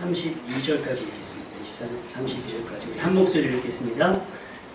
32절까지 읽겠습니다. 32절까지 우리 한 목소리로 읽겠습니다.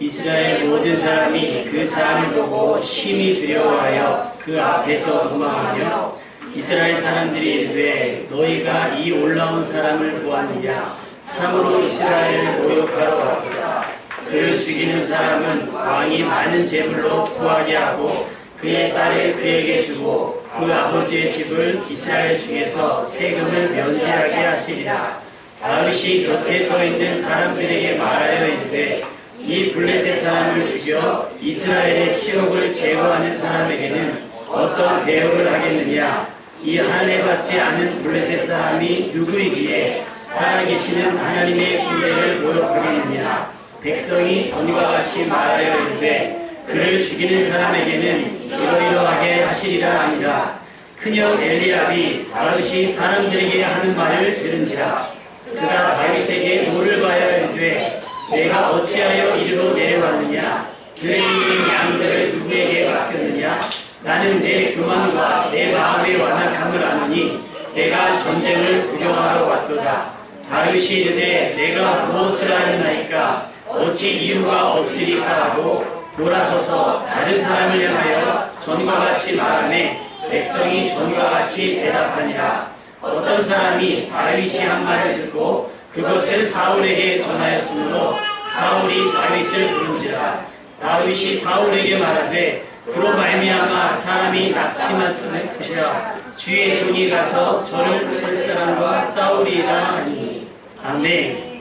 이스라엘 모든 사람이 그 사람을 보고 심히 두려워하여 그 앞에서 도망하며 이스라엘 사람들이 이르되 너희가 이 올라온 사람을 보았느냐 참으로 이스라엘을 모욕하러 왔도다. 그를 죽이는 사람은 왕이 많은 제물로 구하게 하고 그의 딸을 그에게 주고 그 아버지의 집을 이스라엘 중에서 세금을 면제하게 하시리라. 다윗이 곁에 서 있는 사람들에게 말하여 이르되 이 블레셋 사람을 죽여 이스라엘의 치욕을 제거하는 사람에게는 어떤 대우를 하겠느냐. 이 할례받지 않은 블레셋 사람이 누구이기에 살아계시는 하나님의 군대를 모욕하겠느냐. 백성이 전과 같이 말하여 이르되 그를 죽이는 사람에게는 이러이러하게 하시리라 하니라. 큰형 엘리압이 다윗이 사람들에게 하는 말을 들은지라. 그가 다윗에게 노를 바여 이르되 내가 어찌하여 이리로 내려왔느냐. 들에 있는 양들을 누구에게 맡겼느냐. 나는 내 교만과 내 마음의 완악함을 아노니 내가 전쟁을 구경하러 왔도다. 다윗이 이르되 내가 무엇을 하였나이까. 어찌 이유가 없으리까 하고 돌아서서 다른 사람을 향하여 전과 같이 말하매 백성이 전과 같이 대답하니라. 어떤 사람이 다윗이 한 말을 듣고 그것을 사울에게 전하였으므로 사울이 다윗을 부른지라. 다윗이 사울에게 말하되 그로 말미암아 사람이 낙심할 것이라. 주의 종이 가서 저를 부를 사람과 싸우리이다 하니. 아멘.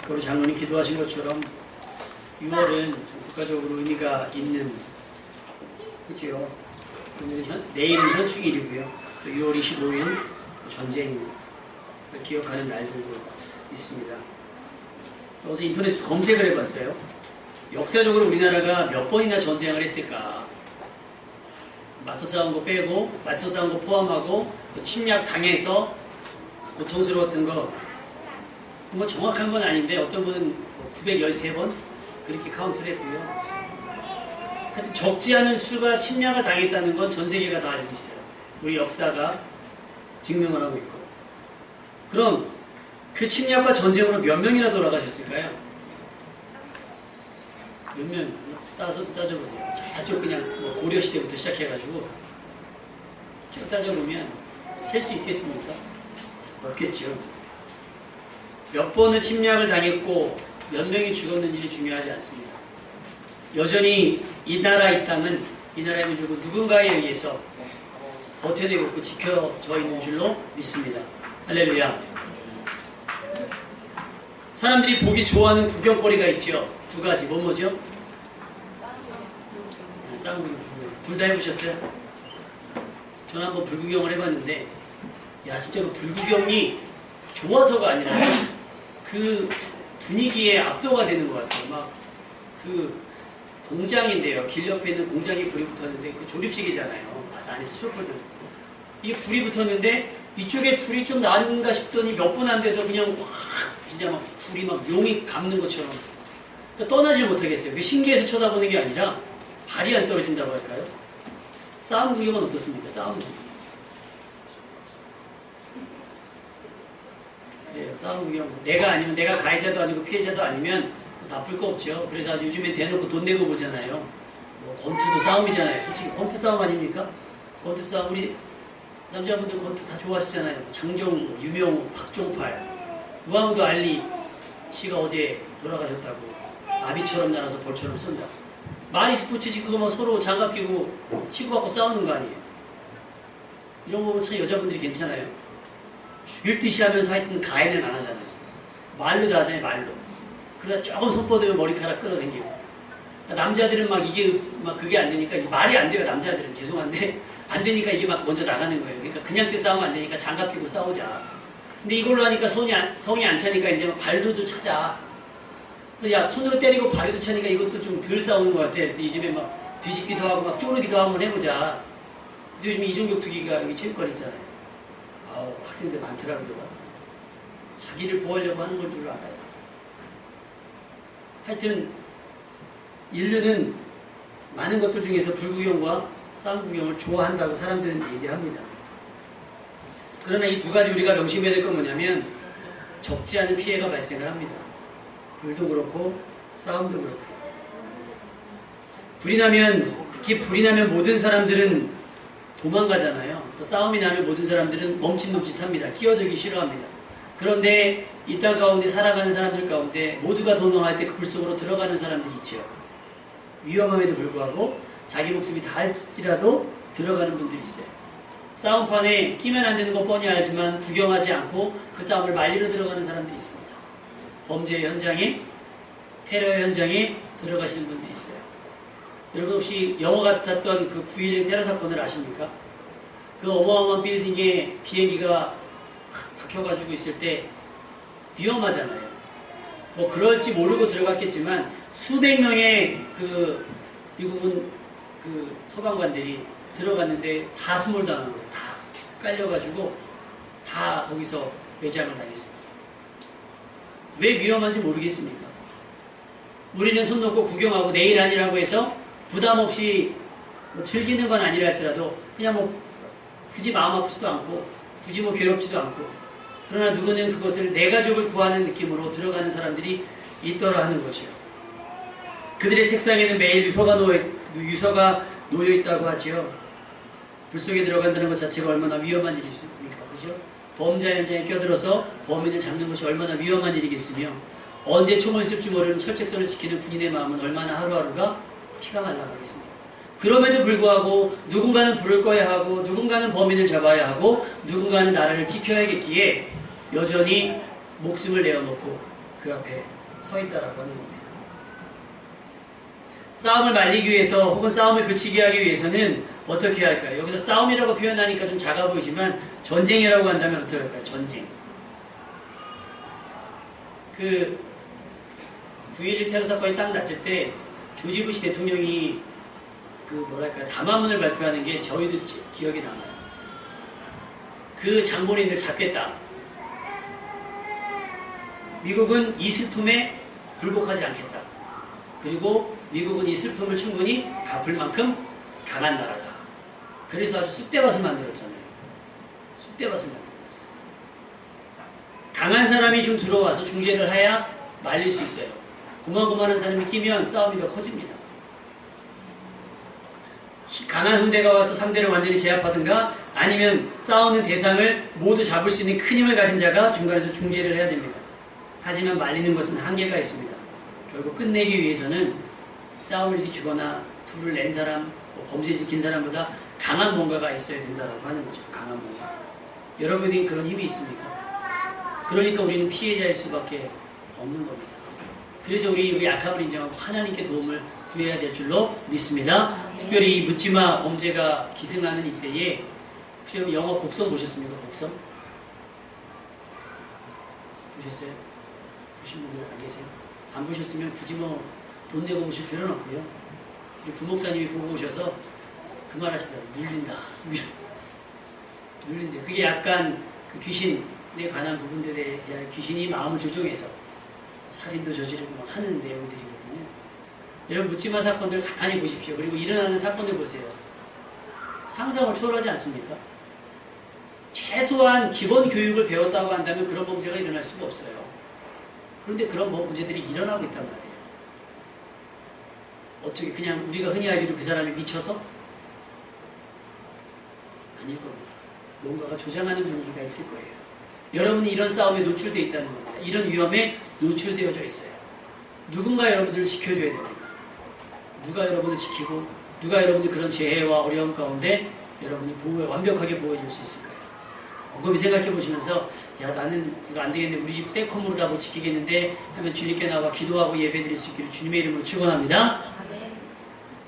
우리 장로님 기도하신 것처럼 6월은 국가적으로 의미가 있는 그죠? 내일은 현충일이고요. 또 6월 25일 전쟁을 기억하는 날들도 있습니다. 어제 인터넷에 검색을 해봤어요. 역사적으로 우리나라가 몇 번이나 전쟁을 했을까? 맞서 싸운 거 빼고, 맞서 싸운 거 포함하고, 또 침략 당해서 고통스러웠던 거, 뭐 정확한 건 아닌데, 어떤 분은 913번? 그렇게 카운트를 했고요. 하여튼 적지 않은 수가 침략을 당했다는 건 전 세계가 다 알고 있어요. 우리 역사가 증명을 하고 있고. 그럼 그 침략과 전쟁으로 몇 명이나 돌아가셨을까요? 몇 명? 따져보세요. 저쪽 그냥 고려시대부터 시작해가지고 쭉 따져보면 셀 수 있겠습니까? 없겠죠. 몇 번의 침략을 당했고 몇 명이 죽었는지는 중요하지 않습니다. 여전히 이 나라 이 땅은 이 나라의 민족은 누군가에 의해서 버텨내고 있고 지켜져 있는 줄로 믿습니다. 할렐루야. 사람들이 보기 좋아하는 구경거리가 있죠. 두 가지. 뭐죠? 싸움 구경. 둘 다 해보셨어요? 저는 한번 불구경을 해봤는데 야 진짜로 불구경이 좋아서가 아니라 그 분위기에 압도가 되는 것 같아요. 막 그 공장인데요. 길 옆에 있는 공장에 불이 붙었는데 그 조립식이잖아요. 가서 안에서 쇼플들. 이게 불이 붙었는데 이쪽에 불이 좀 나는가 싶더니 몇 분 안 돼서 그냥 확 진짜 막 불이 막 용이 감는 것처럼 그러니까 떠나질 못하겠어요. 그게 신기해서 쳐다보는 게 아니라 발이 안 떨어진다고 할까요? 싸움 구경은 어떻습니까? 싸움 구경. 그래요. 싸움 구경. 내가 아니면 내가 가해자도 아니고 피해자도 아니면 나쁠 거 없죠. 그래서 아주 요즘엔 대놓고 돈 내고 보잖아요. 뭐 권투도 싸움이잖아요. 솔직히 권투 싸움 아닙니까? 권투 싸움 우리 남자분들 권투 다 좋아하시잖아요. 장정우, 유명우, 박종팔, 무하무드 알리 씨가 어제 돌아가셨다고. 나비처럼 날아서 벌처럼 쏜다. 많이 스포츠지 그거 뭐 서로 장갑 끼고 치고받고 싸우는 거 아니에요. 이런 거 보면 참 여자분들이 괜찮아요. 죽일 듯이 하면서 하여튼 가해는 안 하잖아요. 말로 다 하잖아요. 말로. 그러다 조금 손 뻗으면 머리카락 끌어당기고. 남자들은 막 이게 막 그게 안 되니까 말이 안 돼요. 남자들은 죄송한데 안 되니까 이게 막 먼저 나가는 거예요. 그러니까 그냥 때 싸우면 안 되니까 장갑 끼고 싸우자. 근데 이걸로 하니까 성이 안 차니까 이제 막 발로도 차자. 그래서 야 손으로 때리고 발로도 차니까 이것도 좀 덜 싸우는 것 같아. 이 집에 막 뒤집기도 하고 막 쪼르기도 한번 해보자. 그래서 요즘 이종격투기가 여기 체육관 있잖아요. 아우 학생들 많더라고요. 자기를 보호하려고 하는 걸 줄 알아요. 하여튼 인류는 많은 것들 중에서 불구경과 싸움 구경을 좋아한다고 사람들은 얘기합니다. 그러나 이 두 가지 우리가 명심해야 될 건 뭐냐면 적지 않은 피해가 발생을 합니다. 불도 그렇고 싸움도 그렇고. 특히 불이 나면 모든 사람들은 도망가잖아요. 또 싸움이 나면 모든 사람들은 멈칫멈칫합니다. 끼어들기 싫어합니다. 그런데 이 땅 가운데 살아가는 사람들 가운데 모두가 도망할 때 그 불 속으로 들어가는 사람들이 있죠. 위험함에도 불구하고 자기 목숨이 다할지라도 들어가는 분들이 있어요. 싸움판에 끼면 안 되는 거 뻔히 알지만 구경하지 않고 그 싸움을 말리러 들어가는 사람들이 있습니다. 범죄 현장에, 테러 현장에 들어가시는 분들이 있어요. 여러분 혹시 영화 같았던 그 9.11 테러 사건을 아십니까? 그 어마어마한 빌딩에 비행기가 박혀가지고 있을 때 위험하잖아요. 뭐 그럴지 모르고 들어갔겠지만 수백 명의 그 미국은 그 소방관들이 들어갔는데 다 수몰당한 거예요. 다 깔려가지고 다 거기서 매장을 당했습니다. 왜 위험한지 모르겠습니까? 우리는 손 놓고 구경하고 내일 아니라고 해서 부담 없이 뭐 즐기는 건 아니라 할지라도 그냥 뭐 굳이 마음 아프지도 않고 굳이 뭐 괴롭지도 않고 그러나 누구는 그것을 내 가족을 구하는 느낌으로 들어가는 사람들이 있더라 하는 거죠. 그들의 책상에는 매일 유서가 놓여 있다고 하지요. 불 속에 들어간다는 것 자체가 얼마나 위험한 일입니까? 그죠? 범죄 현장에 껴들어서 범인을 잡는 것이 얼마나 위험한 일이겠으며 언제 총을 쏠지 모르는 철책선을 지키는 군인의 마음은 얼마나 하루하루가 피가 말라가겠습니까? 그럼에도 불구하고 누군가는 불을 꺼야 하고 누군가는 범인을 잡아야 하고 누군가는 나라를 지켜야겠기에 여전히 목숨을 내어놓고 그 앞에 서 있다라고 하는 겁니다. 싸움을 말리기 위해서 혹은 싸움을 그치게 하기 위해서는 어떻게 해야 할까요? 여기서 싸움이라고 표현하니까 좀 작아 보이지만 전쟁이라고 한다면 어떻게 할까요? 전쟁. 그 9.11 테러 사건이 딱 났을 때 조지 부시 대통령이 그 뭐랄까요? 담화문을 발표하는 게 저희도 기억이 남아요. 그 장본인들 잡겠다. 미국은 이 슬픔에 굴복하지 않겠다. 그리고 미국은 이 슬픔을 충분히 갚을 만큼 강한 나라다. 그래서 아주 쑥대밭을 만들었잖아요. 쑥대밭을 만들었어요. 강한 사람이 좀 들어와서 중재를 해야 말릴 수 있어요. 고만고만한 사람이 끼면 싸움이 더 커집니다. 강한 상대가 와서 상대를 완전히 제압하든가 아니면 싸우는 대상을 모두 잡을 수 있는 큰 힘을 가진 자가 중간에서 중재를 해야 됩니다. 하지만 말리는 것은 한계가 있습니다. 결국 끝내기 위해서는 싸움을 일으키거나 불을 낸 사람, 범죄를 일으킨 사람보다 강한 뭔가가 있어야 된다고 하는 거죠. 강한 뭔가. 여러분이 그런 힘이 있습니까? 그러니까 우리는 피해자일 수밖에 없는 겁니다. 그래서 우리 약함을 인정하고 하나님께 도움을 구해야 될 줄로 믿습니다. 특별히 이 묻지마 범죄가 기승하는 이때에 혹시 영화 곡성 보셨습니까? 곡성? 보셨어요? 보신 분들 안 계세요? 안 보셨으면 굳이 뭐 돈 내고 오실 필요는 없고요. 우리 부목사님이 보고 오셔서 그 말 하시더라고요. 눌린다. 눌린다. 그게 약간 그 귀신에 관한 부분들에 대한 귀신이 마음을 조종해서 살인도 저지르고 하는 내용들이거든요. 여러분 묻지마 사건들 가만히 보십시오. 그리고 일어나는 사건을 보세요. 상상을 초월하지 않습니까? 최소한 기본 교육을 배웠다고 한다면 그런 범죄가 일어날 수가 없어요. 그런데 그런 범죄들이 일어나고 있단 말이에요. 어떻게 그냥 우리가 흔히 알기로 그 사람이 미쳐서? 아닐 겁니다. 뭔가가 조장하는 분위기가 있을 거예요. 여러분이 이런 싸움에 노출되어 있다는 겁니다. 이런 위험에 노출되어져 있어요. 누군가 여러분들을 지켜줘야 됩니다. 누가 여러분을 지키고 누가 여러분이 그런 재해와 어려움 가운데 여러분을 완벽하게 보호해줄 수 있을까요? 곰곰이 생각해 보시면서 야 나는 이거 안 되겠네. 우리 집 세컴으로 다 못 지키겠는데 하면 주님께 나와 기도하고 예배드릴 수 있기를 주님의 이름으로 축원합니다.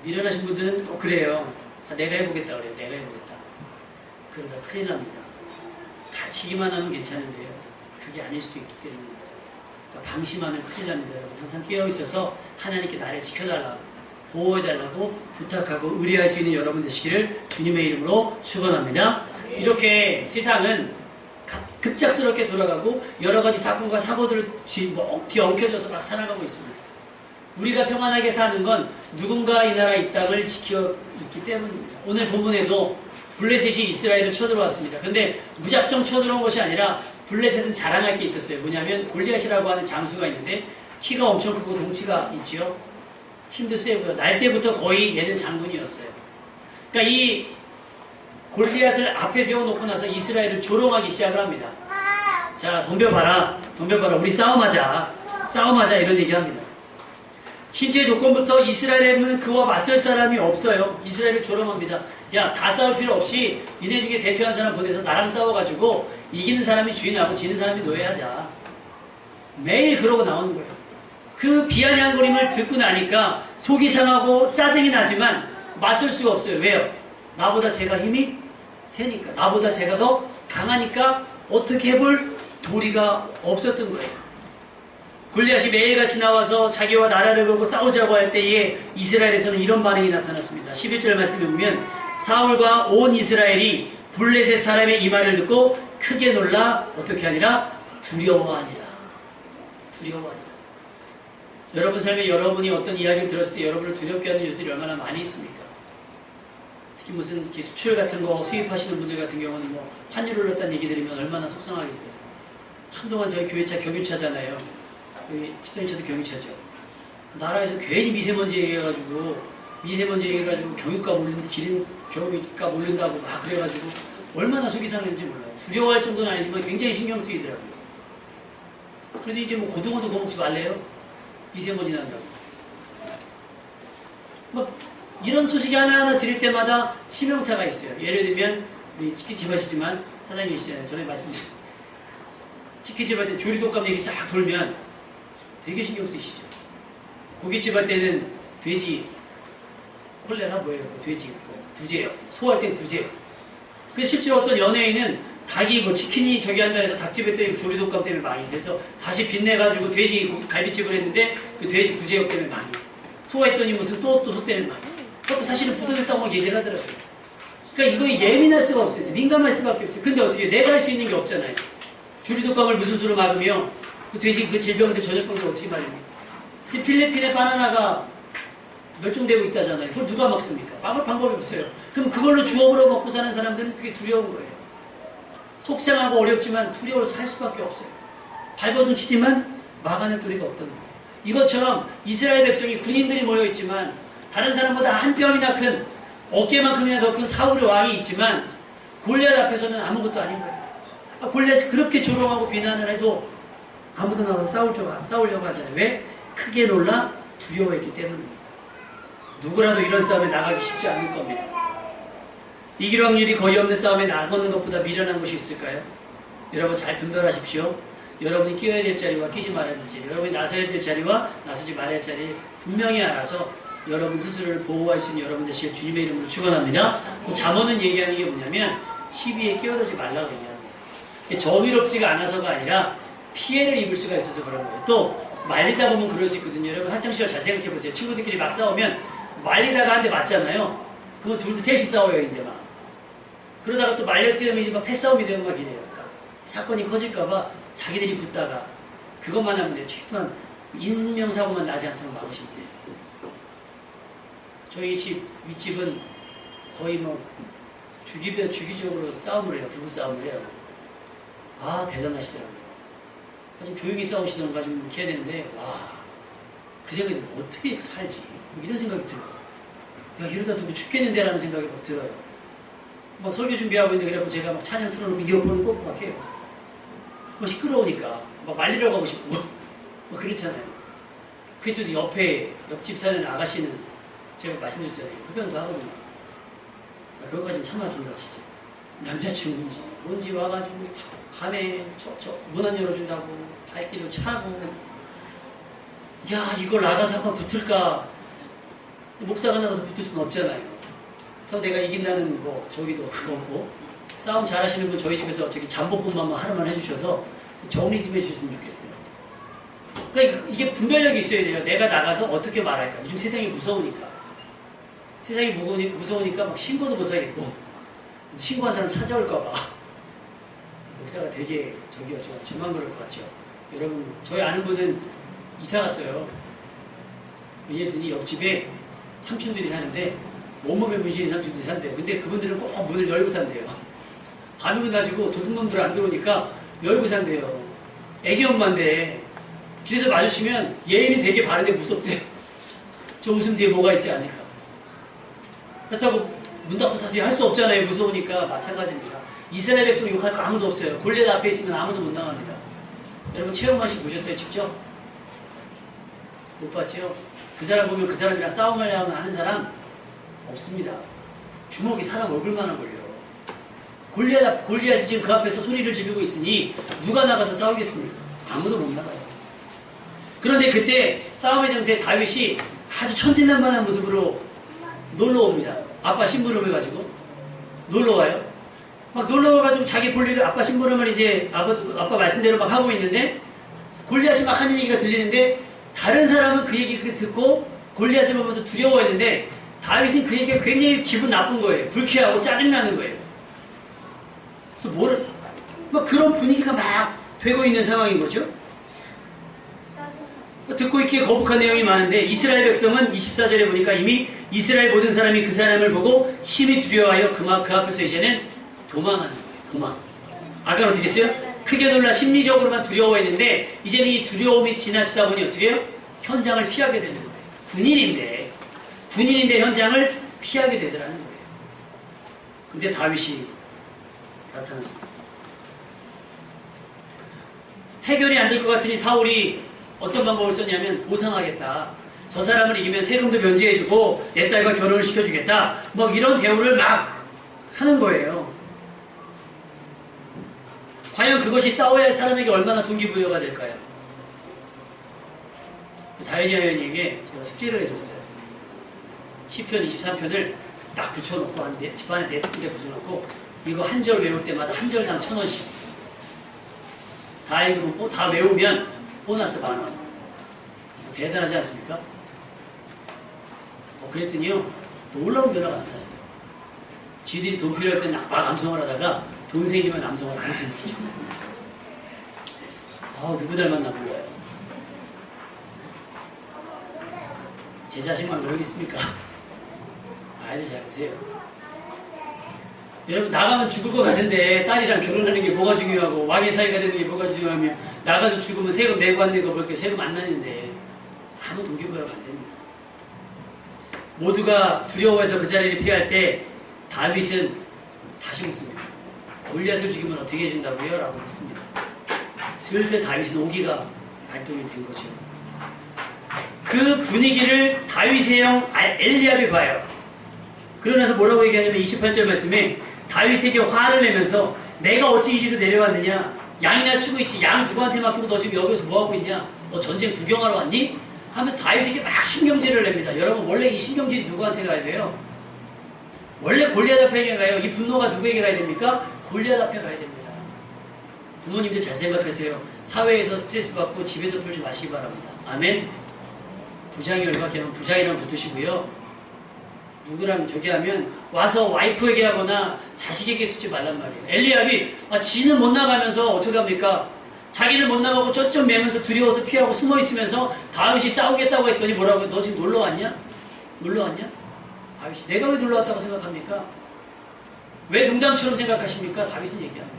미련하신 분들은 꼭 그래요. 내가 해보겠다 그래요. 내가 해보겠다. 그러다 큰일 납니다. 다치기만 하면 괜찮은데요. 그게 아닐 수도 있기 때문입니다. 그러니까 방심하면 큰일 납니다. 여러분 항상 깨어있어서 하나님께 나를 지켜달라고 보호해달라고 부탁하고 의뢰할 수 있는 여러분 되시기를 주님의 이름으로 축원합니다. 이렇게 세상은 급작스럽게 돌아가고 여러 가지 사건과 사고들을 뒤엉켜져서 막 살아가고 있습니다. 우리가 평안하게 사는 건 누군가 이 나라 이 땅을 지켜 있기 때문입니다. 오늘 본문에도 블레셋이 이스라엘을 쳐들어왔습니다. 근데 무작정 쳐들어온 것이 아니라 블레셋은 자랑할 게 있었어요. 뭐냐면 골리앗이라고 하는 장수가 있는데 키가 엄청 크고 덩치가 있지요. 힘도 세고요. 날 때부터 거의 얘는 장군이었어요. 그러니까 이 골리앗을 앞에 세워놓고 나서 이스라엘을 조롱하기 시작을 합니다. 자, 덤벼봐라. 덤벼봐라. 우리 싸움하자. 싸움하자. 이런 얘기합니다. 신체 조건부터 이스라엘에는 그와 맞설 사람이 없어요. 이스라엘을 조롱합니다. 야, 다 싸울 필요 없이 니네 중에 대표한 사람 보내서 나랑 싸워가지고 이기는 사람이 주인하고 지는 사람이 노예하자. 매일 그러고 나오는 거예요. 그 비아냥거림을 듣고 나니까 속이 상하고 짜증이 나지만 맞설 수가 없어요. 왜요? 나보다 제가 힘이 세니까. 나보다 제가 더 강하니까 어떻게 해볼 도리가 없었던 거예요. 골리앗이 매일같이 나와서 자기와 나라를 걸고 싸우자고 할 때에 이스라엘에서는 이런 반응이 나타났습니다. 11절 말씀에 보면 사울과 온 이스라엘이 블레셋 사람의 이 말을 듣고 크게 놀라 어떻게 하니라? 두려워하니라. 두려워하니라. 여러분 삶에 여러분이 어떤 이야기를 들었을 때 여러분을 두렵게 하는 요소들이 얼마나 많이 있습니까? 특히 무슨 이렇게 수출 같은 거 수입하시는 분들 같은 경우는 뭐 환율을 올렸다는 얘기 들으면 얼마나 속상하겠어요. 한동안 저희 교회차 경유차잖아요. 여기 직장차도 경유차죠. 나라에서 괜히 미세먼지 얘기해가지고 경유가 오른다, 기름 경유가 오른다고 막 그래가지고 얼마나 속이 상했는지 몰라요. 두려워할 정도는 아니지만 굉장히 신경 쓰이더라고요. 그래도 이제 뭐 고등어도 거먹지 말래요. 미세먼지 난다고. 뭐 이런 소식이 하나하나 들을 때마다 치명타가 있어요. 예를 들면 우리 치킨집 하시지만 사장님이시잖아요. 전에 말씀드린 치킨집 할 때 조리독감 얘기 싹 돌면 되게 신경 쓰시죠. 고깃집 할 때는 돼지 콜레라 뭐예요? 돼지 구제요. 소할 땐 구제요. 그래서 실제로 어떤 연예인은 닭이 뭐 치킨이 저기 한다 해서 닭집 했더니 조리독감 때문에 많이 돼서 다시 빚내가지고 돼지 갈비집을 했는데 그 돼지 구제역 때문에 많이 소가 했더니 무슨 또 소 때문에 많이 그래서 사실은 부도됐다고 막 얘기를 하더라고요. 그러니까 이거 예민할 수가 없어요. 민감할 수밖에 없어요. 근데 어떻게 내가 할 수 있는 게 없잖아요. 조리독감을 무슨 수로 막으며 그 돼지 그 질병들 전염병들 어떻게 말립니까? 지금 필리핀의 바나나가 멸종되고 있다잖아요. 그걸 누가 막습니까? 막을 방법이 없어요. 그럼 그걸로 주업으로 먹고 사는 사람들은 그게 두려운 거예요. 속상하고 어렵지만 두려워서 할 수밖에 없어요. 발버둥 치지만 막아낼 도리가 없다는 거예요. 이것처럼 이스라엘 백성이 군인들이 모여있지만 다른 사람보다 한 뼘이나 큰 어깨만큼이나 더 큰 사울의 왕이 있지만 골리앗 앞에서는 아무것도 아닌 거예요. 골리앗이 그렇게 조롱하고 비난을 해도 아무도 나와서 싸우려고 하잖아요. 왜? 크게 놀라 두려워했기 때문입니다. 누구라도 이런 싸움에 나가기 쉽지 않을 겁니다. 이길 확률이 거의 없는 싸움에 나가는 것보다 미련한 것이 있을까요? 여러분 잘 분별하십시오. 여러분이 끼어야 될 자리와 끼지 말아야 될 자리, 여러분이 나서야 될 자리와 나서지 말아야 할 자리 분명히 알아서 여러분 스스로를 보호할 수 있는 여러분 되실 주님의 이름으로 축원합니다. 잠언은 얘기하는 게 뭐냐면 시비에 끼어들지 말라고 얘기합니다. 정의롭지가 않아서가 아니라 피해를 입을 수가 있어서 그런 거예요. 또 말리다 보면 그럴 수 있거든요. 여러분 학창시절 잘 생각해 보세요. 친구들끼리 막 싸우면 말리다가 한 대 맞잖아요. 그러면 둘 셋이 싸워요 이제 막. 그러다가 또 말렸더니 이제 막 패싸움이 되고 막 이래요. 그러니까 사건이 커질까봐 자기들이 붙다가 그것만 하면 돼요. 최소한 인명사고만 나지 않도록 막으시면 돼요. 저희 집 윗집은 거의 뭐 주기적으로 싸움을 해요. 부부싸움을 해요. 아 대단하시더라고요. 좀 조용히 싸우시던가 좀 이렇게 해야 되는데 와 그 생각이 어떻게 살지 이런 생각이 들어요. 야 이러다 누구 죽겠는데 라는 생각이 막 들어요. 막 설교 준비하고 있는데 그래갖고 제가 막 찬양 틀어놓고 이어폰을 꼭 막 해요. 막 시끄러우니까 막 말리러 가고 싶고 막 그렇잖아요. 그게 또 옆집 사는 아가씨는 제가 말씀드렸잖아요. 흡연도 하거든요. 그것까지는 참아준다 진짜. 남자친구인지 뭔지 와가지고 밤에 문 안 열어준다고 발길로 차고 야 이걸 나가서 한번 붙을까. 목사가 나가서 붙을 수는 없잖아요. 더 내가 이긴다는 뭐 저기도 그거 없고 싸움 잘하시는 분 저희 집에서 저기 잠복분만 하루만 해주셔서 정리 좀 해주셨으면 좋겠어요. 그러니까 이게 분별력이 있어야 돼요. 내가 나가서 어떻게 말할까. 요즘 세상이 무서우니까. 세상이 무서우니까 막 신고도 못하겠고 신고한 사람 찾아올까봐 목사가 되게 저기요 저만 그럴 것 같죠. 여러분 저희 아는 분은 이사 갔어요. 왜냐더니 옆집에 삼촌들이 사는데 온몸에 문신인 삼촌들이 산대요. 근데 그분들은 꼭 문을 열고 산대요. 밤이 끝나지고 도둑놈들 안 들어오니까 열고 산대요. 애기 엄마인데 길에서 마주치면 예의는 되게 바른데 무섭대요. 저 웃음 뒤에 뭐가 있지 않을까. 그렇다고 문 닫고 사세요 할 수 없잖아요. 무서우니까. 마찬가지입니다. 이스라엘 백성 욕할 거 아무도 없어요. 골리앗 앞에 있으면 아무도 못 나갑니다. 여러분 체험하시고 보셨어요? 직접? 못 봤죠? 그 사람 보면 그 사람이랑 싸움을 하는 사람 없습니다. 주먹이 사람 얼굴만한 걸요. 골리앗이 지금 그 앞에서 소리를 지르고 있으니 누가 나가서 싸우겠습니까? 아무도 못 나가요. 그런데 그때 싸움의 장소에 다윗이 아주 천진난만한 모습으로 놀러옵니다. 아빠 심부름해가지고 놀러와요. 막 놀러와가지고 자기 볼 일을 아빠 심부름을 이제 아빠 말씀대로 막 하고 있는데 골리앗이 막 하는 얘기가 들리는데 다른 사람은 그 얘기를 듣고 골리앗을 보면서 두려워했는데 다윗은 그 얘기가 굉장히 기분 나쁜 거예요. 불쾌하고 짜증나는 거예요. 그래서 막 그런 분위기가 막 되고 있는 상황인 거죠. 듣고 있기에 거북한 내용이 많은데 이스라엘 백성은 24절에 보니까 이미 이스라엘 모든 사람이 그 사람을 보고 심히 두려워하여 그 앞에서 이제는 도망하는 거예요. 도망. 아까는 어떻게 했어요? 크게 놀라 심리적으로만 두려워했는데 이제는 이 두려움이 지나치다 보니 어떻게 해요? 현장을 피하게 되는 거예요. 군인인데 현장을 피하게 되더라는 거예요. 근데 다윗이 나타났습니다. 해결이 안 될 것 같으니 사울이 어떤 방법을 썼냐면 보상하겠다. 저 사람을 이기면 세금도 면제해주고 내 딸과 결혼을 시켜주겠다. 뭐 이런 대우를 막 하는 거예요. 과연 그것이 싸워야 할 사람에게 얼마나 동기부여가 될까요? 다현이 아연이에게 제가 숙제를 해줬어요. 시편 23편을 딱 붙여놓고 집안에 네 군데 붙여놓고 이거 한 절 외울 때마다 한 절당 1,000원씩 다 읽으면 다 외우면 보너스 10,000원. 대단하지 않습니까? 그랬더니요 놀라운 변화가 나타났어요. 지들이 돈 필요할 때는 막 암송을 하다가 돈 생기면 암송을 안 하는 거죠. 누구 닮았나 몰라요. 제 자식만 그러겠습니까? 아이들 잘 보세요. 여러분 나가면 죽을 것 같은데 딸이랑 결혼하는 게 뭐가 중요하고 왕의 사이가 되는 게 뭐가 중요하며 나가서 죽으면 세금 내고 안 내고 볼게 세금 안 나는데 아무 동기부여가 안 됩니다. 모두가 두려워해서 그 자리를 피할 때 다윗은 다시 묻습니다. 골리앗을 죽이면 어떻게 해준다고요? 라고 묻습니다. 슬슬 다윗은 오기가 발동이 된 거죠. 그 분위기를 다윗의 형 엘리압이 봐요. 그러나서 뭐라고 얘기하냐면 28절 말씀에 다윗에게 화를 내면서 내가 어찌 이리로 내려왔느냐? 양이나 치고 있지. 양 누구한테 맡기고 너 지금 여기서 뭐하고 있냐? 너 전쟁 구경하러 왔니? 하면서 다윗에게 막 신경질을 냅니다. 여러분 원래 이 신경질이 누구한테 가야 돼요? 원래 골리앗 앞에 가요. 이 분노가 누구에게 가야 됩니까? 골리앗 앞에 가야 됩니다. 부모님들 잘 생각하세요. 사회에서 스트레스 받고 집에서 풀지 마시기 바랍니다. 아멘. 부장이 열받게 하면 부장이랑 붙으시고요. 누구랑 저기 하면 와서 와이프에게 하거나 자식에게 쓰지 말란 말이에요. 엘리압이 지는 못 나가면서 어떻게 합니까? 자기는 못 나가고 쩌쩌 매면서 두려워서 피하고 숨어 있으면서 다윗이 싸우겠다고 했더니 뭐라고? 너 지금 놀러 왔냐? 놀러 왔냐? 다윗이 내가 왜 놀러 왔다고 생각합니까? 왜 농담처럼 생각하십니까? 다윗은 얘기합니다.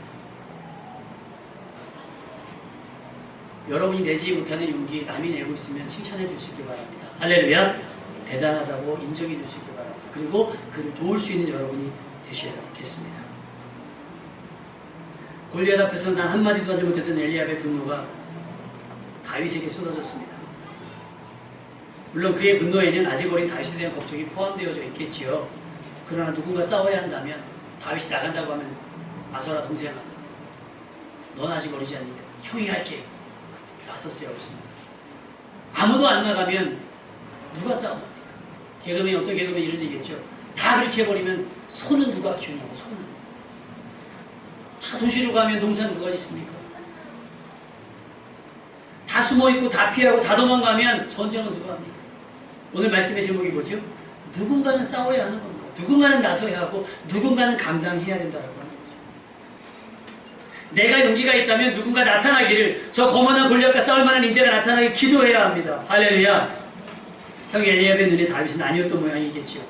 여러분이 내지 못하는 용기 남이 내고 있으면 칭찬해 줄 수 있길 바랍니다. 할렐루야. 대단하다고 인정해 줄 수 있길 바랍니다. 그리고 그를 도울 수 있는 여러분이 되셔야겠습니다. 골리앗 앞에서 난 한마디도 하지 못했던 엘리압의 분노가 다윗에게 쏟아졌습니다. 물론 그의 분노에는 아직 어린 다윗에 대한 걱정이 포함되어져 있겠지요. 그러나 누군가 싸워야 한다면 다윗이 나간다고 하면 아서라 동생아 넌 아직 어리지 않니? 형이 할게. 나섰어야 없습니다. 아무도 안 나가면 누가 싸워합니까? 개그맨이 어떤 개그맨이 이런 얘기했죠. 다 그렇게 해버리면 소는 누가 키우냐고. 소는 다 도시로 가면 농사는 누가 짓습니까? 다 숨어있고 다 피하고 다 도망가면 전쟁은 누가 합니까? 오늘 말씀의 제목이 뭐죠? 누군가는 싸워야 하는 겁니다. 누군가는 나서야 하고 누군가는 감당해야 된다라고 하는 거죠. 내가 용기가 있다면 누군가 나타나기를 저 거만한 골리앗과 싸울 만한 인재가 나타나길 기도해야 합니다. 할렐루야. 형 엘리압의 눈에 다윗은 아니었던 모양이겠지요.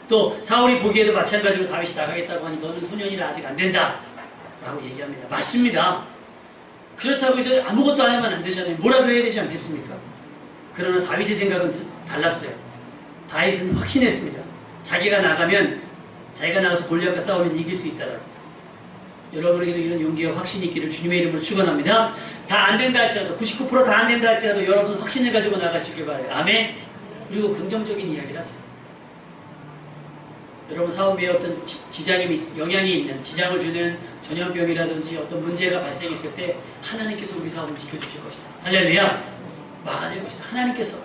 또 사울이 보기에도 마찬가지로 다윗이 나가겠다고 하니 너는 소년이라 아직 안 된다 라고 얘기합니다. 맞습니다. 그렇다고 해서 아무것도 안 하면 안 되잖아요. 뭐라도 해야 되지 않겠습니까? 그러나 다윗의 생각은 달랐어요. 다윗은 확신했습니다. 자기가 나가서 골리앗과 싸우면 이길 수 있다라고. 여러분에게도 이런 용기와 확신이 있기를 주님의 이름으로 축원합니다. 다 안 된다 할지라도 99% 다 안 된다 할지라도 여러분 확신을 가지고 나가시길 바라요. 아멘. 그리고 긍정적인 이야기를 하세요. 여러분 사업에 어떤 영향이 있는 지장을 주는 전염병이라든지 어떤 문제가 발생했을 때 하나님께서 우리 사업을 지켜주실 것이다. 할렐루야. 막아낼 것이다. 하나님께서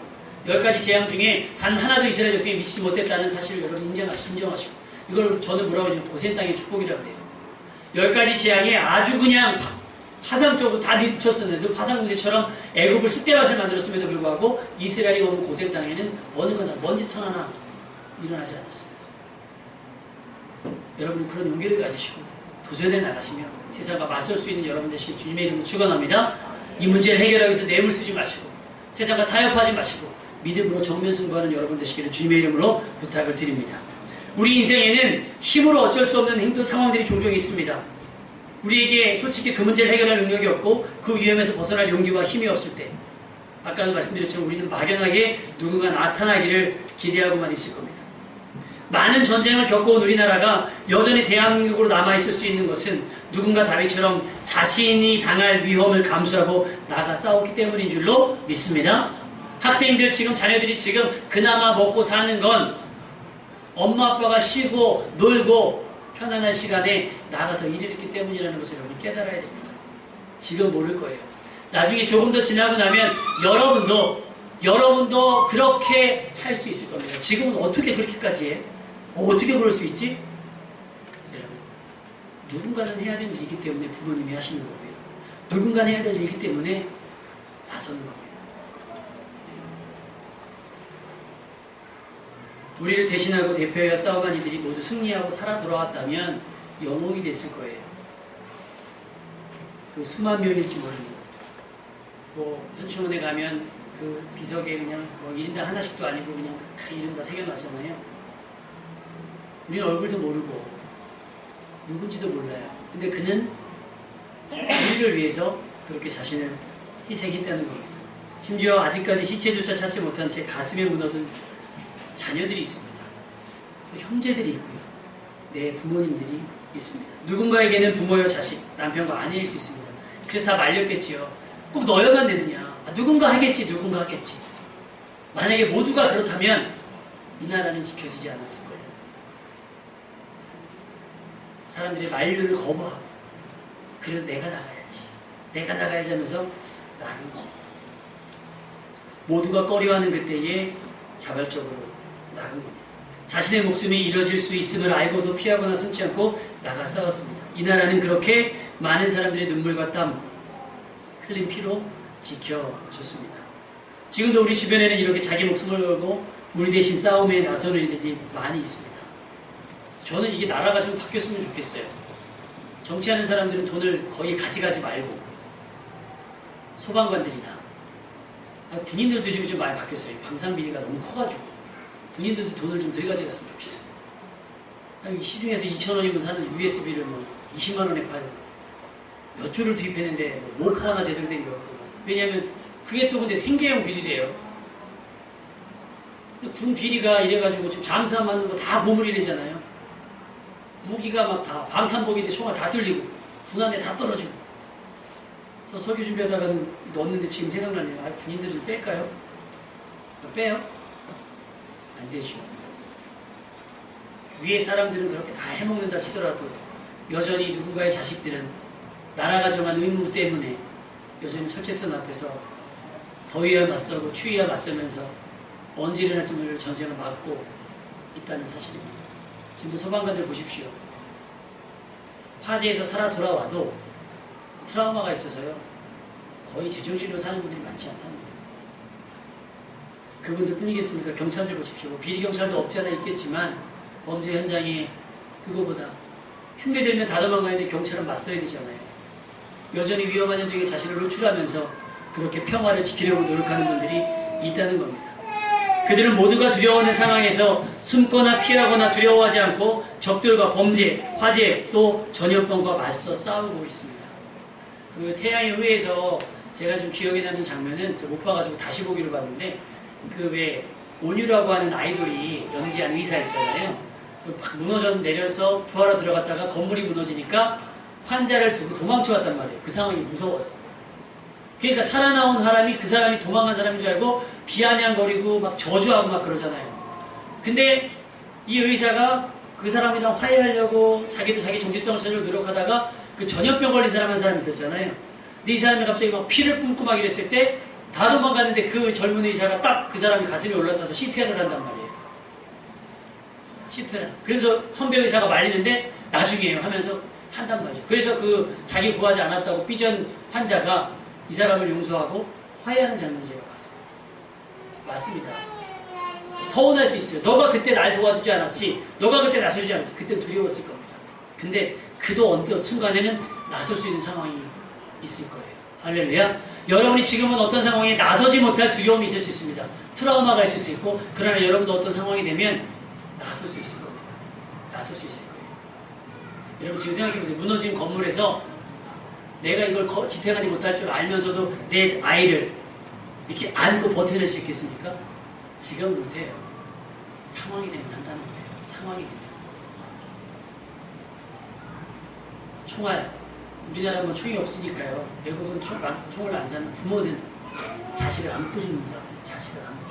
10가지 재앙 중에 단 하나도 이스라엘 백성이 미치지 못했다는 사실을 여러분 인정하시고 이걸 저는 뭐라고 하냐면 고센 땅의 축복이라고 그래요. 10가지 재앙에 아주 그냥 파상적으로 다 미쳤었는데 파상공세처럼 애굽을 쑥대밭을 만들었음에도 불구하고 이스라엘이 머문 고센 땅에는 어느 거나 먼지털 하나 일어나지 않았어요. 여러분은 그런 용기를 가지시고 도전해 나가시며 세상과 맞설 수 있는 여러분 되시길 주님의 이름으로 축원합니다. 이 문제를 해결하기 위해서 뇌물 쓰지 마시고 세상과 타협하지 마시고 믿음으로 정면 승부하는 여러분 되시기를 주님의 이름으로 부탁을 드립니다. 우리 인생에는 힘으로 어쩔 수 없는 힘든 상황들이 종종 있습니다. 우리에게 솔직히 그 문제를 해결할 능력이 없고 그 위험에서 벗어날 용기와 힘이 없을 때 아까도 말씀드렸지만 우리는 막연하게 누군가 나타나기를 기대하고만 있을 겁니다. 많은 전쟁을 겪어온 우리나라가 여전히 대한민국으로 남아있을 수 있는 것은 누군가 다윗처럼 자신이 당할 위험을 감수하고 나가 싸웠기 때문인 줄로 믿습니다. 학생들 지금 자녀들이 지금 그나마 먹고 사는 건 엄마 아빠가 쉬고 놀고 편안한 시간에 나가서 일을 했기 때문이라는 것을 여러분이 깨달아야 됩니다. 지금 모를 거예요. 나중에 조금 더 지나고 나면 여러분도 그렇게 할 수 있을 겁니다. 지금은 어떻게 그렇게까지 해? 어떻게 그럴 수 있지? 여러분, 누군가는 해야 될 일이기 때문에 부모님이 하시는 거고요. 누군가는 해야 될 일이기 때문에 나서는 겁니다. 우리를 대신하고 대표하여 싸워간 이들이 모두 승리하고 살아 돌아왔다면 영웅이 됐을 거예요. 그 수만 명일지 모르는 현충원에 가면 그 비석에 그냥 1인당 하나씩도 아니고 그냥 이름 다 새겨놨잖아요. 우리는 얼굴도 모르고 누군지도 몰라요. 근데 그는 우리를 위해서 그렇게 자신을 희생했다는 겁니다. 심지어 아직까지 시체조차 찾지 못한 채 가슴에 묻어둔 자녀들이 있습니다. 또 형제들이 있고요. 내 부모님들이 있습니다. 누군가에게는 부모여 자식, 남편과 아내일 수 있습니다. 그래서 다 말렸겠지요. 꼭 너여만 되느냐. 누군가 하겠지. 만약에 모두가 그렇다면 이 나라는 지켜지지 않았을 거예요. 사람들의 만류를 거부하고 그래도 내가 나가야지 하면서 나간 거. 모두가 꺼려하는 그때에 자발적으로 나간 겁니다. 자신의 목숨이 잃어질 수 있음을 알고도 피하거나 숨지 않고 나가 싸웠습니다. 이 나라는 그렇게 많은 사람들의 눈물과 땀 흘린 피로 지켜줬습니다. 지금도 우리 주변에는 이렇게 자기 목숨을 걸고 우리 대신 싸움에 나서는 일들이 많이 있습니다. 저는 이게 나라가 좀 바뀌었으면 좋겠어요. 정치하는 사람들은 돈을 거의 가져가지 말고 소방관들이나 군인들도 지금 좀 많이 바뀌었어요. 방산비리가 너무 커가지고 군인들도 돈을 좀 덜 가져갔으면 좋겠어요. 시중에서 2,000원이면 사는 USB를 20만 원에 팔고 몇 조를 투입했는데 모포 하나 제대로 된 게 없고. 왜냐하면 그게 또 근데 생계형 비리래요. 군 비리가 이래가지고 지금 잠수함 거 다 보물이래잖아요. 무기가 막 다 방탄복인데 총알 다 뚫리고 군 안에 다 떨어지고. 그래서 석유 준비하다가는 넣었는데 지금 생각나네요. 군인들 좀 뺄까요? 빼요? 안 되죠. 위에 사람들은 그렇게 다 해먹는다 치더라도 여전히 누군가의 자식들은 나라가 정한 의무 때문에 여전히 철책선 앞에서 더위와 맞서고 추위와 맞서면서 언제 일어날지 모를 전쟁을 막고 있다는 사실입니다. 지금도 소방관들 보십시오. 화재에서 살아 돌아와도 트라우마가 있어서요. 거의 제정신으로 사는 분들이 많지 않답니다. 그분들 뿐이겠습니까? 경찰들 보십시오. 비리경찰도 없지 않아 있겠지만 범죄 현장에 그거보다 흉내들면 다 도망가는데 경찰은 맞서야 되잖아요. 여전히 위험한 현장에 자신을 노출하면서 그렇게 평화를 지키려고 노력하는 분들이 있다는 겁니다. 그들은 모두가 두려워하는 상황에서 숨거나 피하거나 두려워하지 않고 적들과 범죄, 화재, 또 전염병과 맞서 싸우고 있습니다. 그 태양의 후예에서 제가 좀 기억에 남는 장면은 제가 못 봐가지고 다시 보기로 봤는데 그 왜 온유라고 하는 아이돌이 연기한 의사 있잖아요. 그 막 무너져 내려서 구하러 들어갔다가 건물이 무너지니까 환자를 두고 도망쳐왔단 말이에요. 그 상황이 무서워서. 그러니까 살아나온 사람이 그 사람이 도망간 사람인 줄 알고 비아냥거리고 막 저주하고 막 그러잖아요. 근데 이 의사가 그 사람이랑 화해하려고 자기도 자기 정체성을 찾으려고 노력하다가 그 전염병 걸린 사람 한 사람 있었잖아요. 근데 이 사람이 갑자기 막 피를 뿜고 막 이랬을 때 다 도망가는데 그 젊은 의사가 딱 그 사람이 가슴에 올라타서 CPR을 한단 말이에요. CPR. 그래서 선배 의사가 말리는데 나중에요 하면서 한단 말이죠. 그래서 그 자기 구하지 않았다고 삐전 환자가 이 사람을 용서하고 화해하는 장면을 제가 봤어요. 맞습니다. 서운할 수 있어요. 너가 그때 날 도와주지 않았지. 너가 그때 나서주지 않았지. 그때 두려웠을 겁니다. 근데 그도 어떤 순간에는 나설 수 있는 상황이 있을 거예요. 할렐루야. 여러분이 지금은 어떤 상황에 나서지 못할 두려움이 있을 수 있습니다. 트라우마가 있을 수 있고, 그러나 여러분도 어떤 상황이 되면 나설 수 있을 겁니다. 나설 수 있을 거예요. 여러분 지금 생각해보세요. 무너진 건물에서 내가 이걸 지탱하지 못할 줄 알면서도 내 아이를 이렇게 안고 버텨낼 수 있겠습니까? 지금 못해요. 상황이 되면 한다는 거예요. 상황이 되면. 총알. 우리나라는 총이 없으니까요. 외국은 총을 안 사는 부모는 자식을 안고 죽는 자들. 자식을 안고.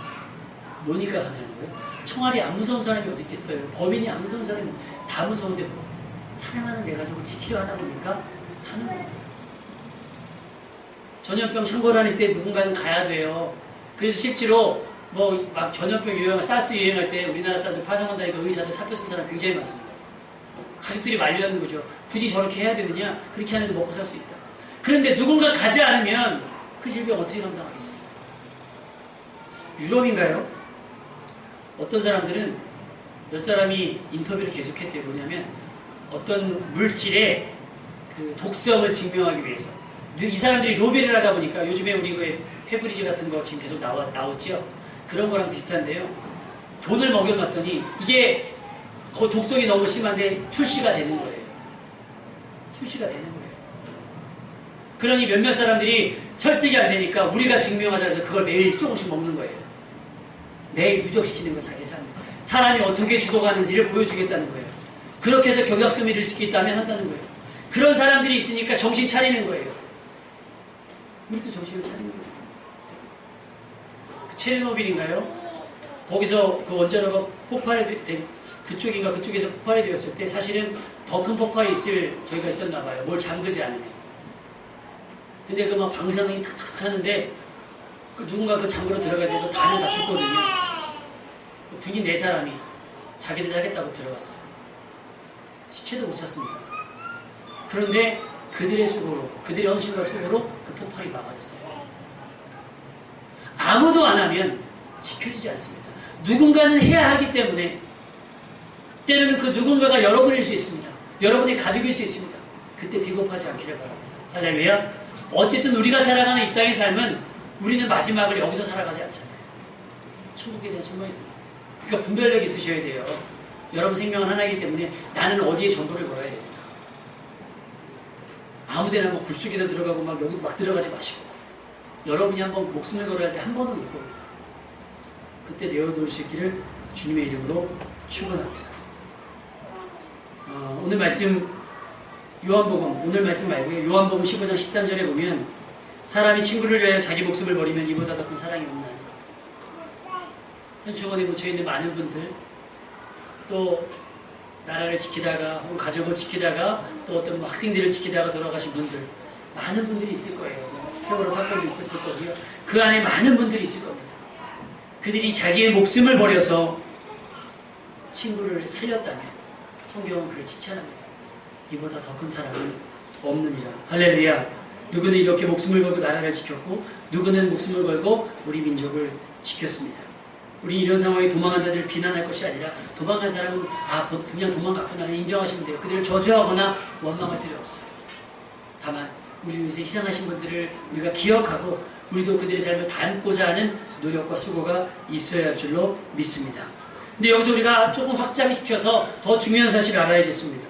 뭐니까 가능한 거예요? 총알이 안 무서운 사람이 어디 있겠어요? 범인이 안 무서운 사람이 다 무서운데 뭐. 사랑하는 내 가족을 지키려 하다 보니까 하는 거예요. 전염병 창궐하는 때 누군가는 가야 돼요. 그래서 실제로 뭐 막 전염병 유행할 사스 유행할 때 우리나라 사람들 파송한다니까 의사들 사표 쓴 사람 굉장히 많습니다. 가족들이 만류하는 거죠. 굳이 저렇게 해야 되느냐? 그렇게 안 해도 먹고 살 수 있다. 그런데 누군가 가지 않으면 그 질병 어떻게 감당하겠어요? 유럽인가요? 어떤 사람들은 몇 사람이 인터뷰를 계속했대요. 뭐냐면 어떤 물질의 그 독성을 증명하기 위해서 이 사람들이 로비를 하다 보니까 요즘에 우리 그 페브리즈 같은 거 지금 계속 나왔죠. 그런 거랑 비슷한데요. 돈을 먹여놨더니 이게 그 독성이 너무 심한데 출시가 되는 거예요. 출시가 되는 거예요. 그러니 몇몇 사람들이 설득이 안 되니까 우리가 증명하자 해서 그걸 매일 조금씩 먹는 거예요. 매일 누적시키는 거 자기 삶에. 사람이 어떻게 죽어가는지를 보여주겠다는 거예요. 그렇게 해서 경각심을 잃을 수 있다면 한다는 거예요. 그런 사람들이 있으니까 정신 차리는 거예요. 우리도 정신을 차리는 거예요. 그 체르노빌인가요? 거기서 그 원자로가 그쪽에서 폭발이 되었을 때 사실은 더 큰 폭발이 있을 저희가 있었나 봐요. 뭘 잠그지 않으면. 근데 그 막 방사능이 탁탁 하는데 그 누군가 그 잠그러 들어가야 돼도 다들 다 죽거든요. 그 군인 4사람이 자기들 하겠다고 들어갔어요. 시체도 못 찾습니다. 그런데 그들의 수고로, 그들의 헌신과 수고로 그 폭발이 막아졌어요. 아무도 안 하면 지켜지지 않습니다. 누군가는 해야 하기 때문에 때로는 그 누군가가 여러분일 수 있습니다. 여러분의 가족일 수 있습니다. 그때 비겁하지 않기를 바랍니다. 할렐루야. 어쨌든 우리가 살아가는 이 땅의 삶은 우리는 마지막을 여기서 살아가지 않잖아요. 천국에 대한 소망이 있습니다. 그러니까 분별력이 있으셔야 돼요. 여러분 생명은 하나이기 때문에 나는 어디에 전도를 걸어야 됩니까? 아무데나 뭐 굴속에다 들어가고 막 여기도 막 들어가지 마시고 여러분이 한번 목숨을 걸어야 할 때 한 번은 올 겁니다. 그때 내어놓을 수 있기를 주님의 이름으로 축원합니다. 오늘 말씀 요한복음 오늘 말씀 말고요. 요한복음 15장 13절에 보면 사람이 친구를 위하여 자기 목숨을 버리면 이보다 더 큰 사랑이 없나니. 현충원에 묻혀있는 많은 분들 또 나라를 지키다가 혹은 가족을 지키다가 또 어떤 뭐 학생들을 지키다가 돌아가신 분들 많은 분들이 있을 거예요. 세월호 사건도 있었을 거고요. 그 안에 많은 분들이 있을 겁니다. 그들이 자기의 목숨을 버려서 친구를 살렸다면 성경은 그를 칭찬합니다. 이보다 더 큰 사랑은 없느니라. 할렐루야. 누구는 이렇게 목숨을 걸고 나라를 지켰고 누구는 목숨을 걸고 우리 민족을 지켰습니다. 우리 이런 상황에 도망한 자들을 비난할 것이 아니라 도망간 사람은 그냥 도망갔구나 인정하시면 돼요. 그들을 저주하거나 원망할 필요 없어요. 다만 우리 위해서 희생하신 분들을 우리가 기억하고 우리도 그들의 삶을 닮고자 하는 노력과 수고가 있어야 할 줄로 믿습니다. 근데 여기서 우리가 조금 확장시켜서 더 중요한 사실을 알아야겠습니다.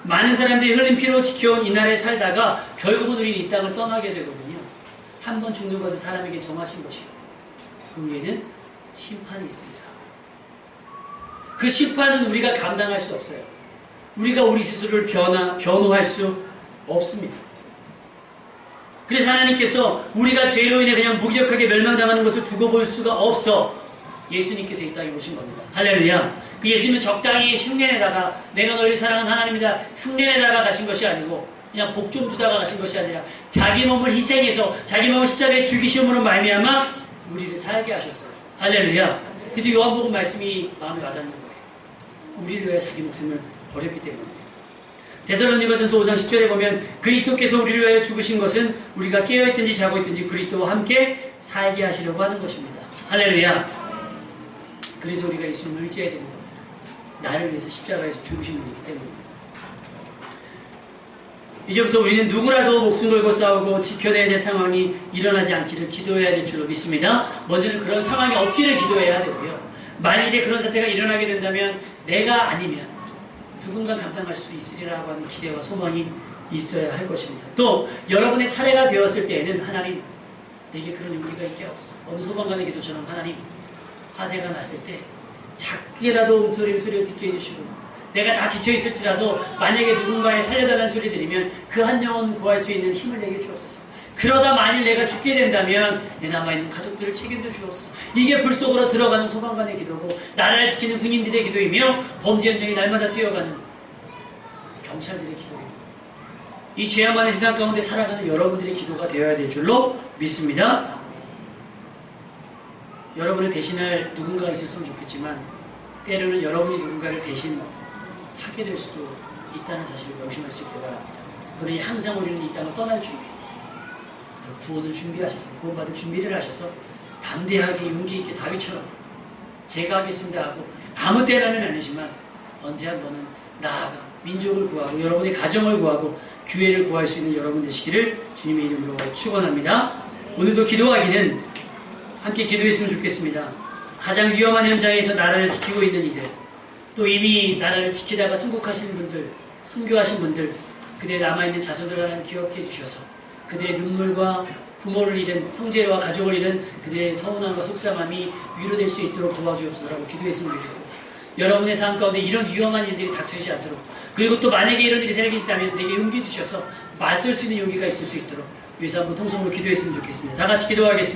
많은 사람들이 흘린 피로 지켜온 이 나라에 살다가 결국은 우리는 이 땅을 떠나게 되거든요. 한 번 죽는 것은 사람에게 정하신 것이고 그 후에는 심판이 있습니다. 그 심판은 우리가 감당할 수 없어요. 우리가 우리 스스로를 변호할 수 없습니다. 그래서 하나님께서 우리가 죄로 인해 그냥 무기력하게 멸망당하는 것을 두고 볼 수가 없어 예수님께서 이 땅에 오신 겁니다. 할렐루야. 그 예수님은 적당히 흉내내다가 내가 너희를 사랑하는 하나님이다 흉내내다가 가신 것이 아니고 그냥 복 좀 주다가 가신 것이 아니라 자기 몸을 희생해서 자기 몸을 십자가에 죽이심으로 말미암아 우리를 살게 하셨어요. 할렐루야. 그래서 요한복음 말씀이 마음에 와닿는 거예요. 우리를 위해 자기 목숨을 버렸기 때문입니다. 데살로니가전서 5장 10절에 보면 그리스도께서 우리를 위하여 죽으신 것은 우리가 깨어있든지 자고 있든지 그리스도와 함께 살게 하시려고 하는 것입니다. 할렐루야. 그래서 우리가 예수님을 의지해야 되는 겁니다. 나를 위해서 십자가에서 죽으신 분이기 때문입니다. 이제부터 우리는 누구라도 목숨 걸고 싸우고 지켜내야 될 상황이 일어나지 않기를 기도해야 될 줄로 믿습니다. 먼저는 그런 상황이 없기를 기도해야 되고요. 만일에 그런 사태가 일어나게 된다면 내가 아니면 누군가 감당할 수 있으리라고 하는 기대와 소망이 있어야 할 것입니다. 또 여러분의 차례가 되었을 때에는 하나님 내게 그런 용기가 있게 없어서 어느 소방관의 기도처럼 하나님 화재가 났을 때 작게라도 소리를 듣게 해주시고 내가 다 지쳐있을지라도 만약에 누군가의 살려달라는 소리 들으면 그 한 영혼 구할 수 있는 힘을 내게 주옵소서. 그러다 만일 내가 죽게 된다면 내 남아있는 가족들을 책임져 주옵소서. 이게 불 속으로 들어가는 소방관의 기도고 나라를 지키는 군인들의 기도이며 범죄 현장에 날마다 뛰어가는 경찰들의 기도입니다. 이 죄악 많은 세상 가운데 살아가는 여러분들의 기도가 되어야 될 줄로 믿습니다. 여러분을 대신할 누군가가 있었으면 좋겠지만 때로는 여러분이 누군가를 대신하게 될 수도 있다는 사실을 명심할 수 있기 바랍니다. 그러니 항상 우리는 이 땅을 떠날 준비, 구원을 준비하셔서 구원받을 준비를 하셔서 담대하게 용기 있게 다윗처럼 제가 하겠습니다 하고 아무 때나는 아니지만 언제 한 번은 나아가 민족을 구하고 여러분의 가정을 구하고 교회를 구할 수 있는 여러분 되시기를 주님의 이름으로 축원합니다. 오늘도 기도하기는 함께 기도했으면 좋겠습니다. 가장 위험한 현장에서 나라를 지키고 있는 이들, 또 이미 나라를 지키다가 순국하신 분들, 순교하신 분들, 그들의 남아있는 자손들 하나님 기억해 주셔서 그들의 눈물과 부모를 잃은 형제와 가족을 잃은 그들의 서운함과 속상함이 위로될 수 있도록 도와주옵소서라고 기도했으면 좋겠고, 여러분의 삶 가운데 이런 위험한 일들이 닥쳐지지 않도록, 그리고 또 만약에 이런 일이 생기신다면 내게 용기 주셔서 맞설 수 있는 용기가 있을 수 있도록 위해서 한번 통성으로 기도했으면 좋겠습니다. 다 같이 기도하겠습니다.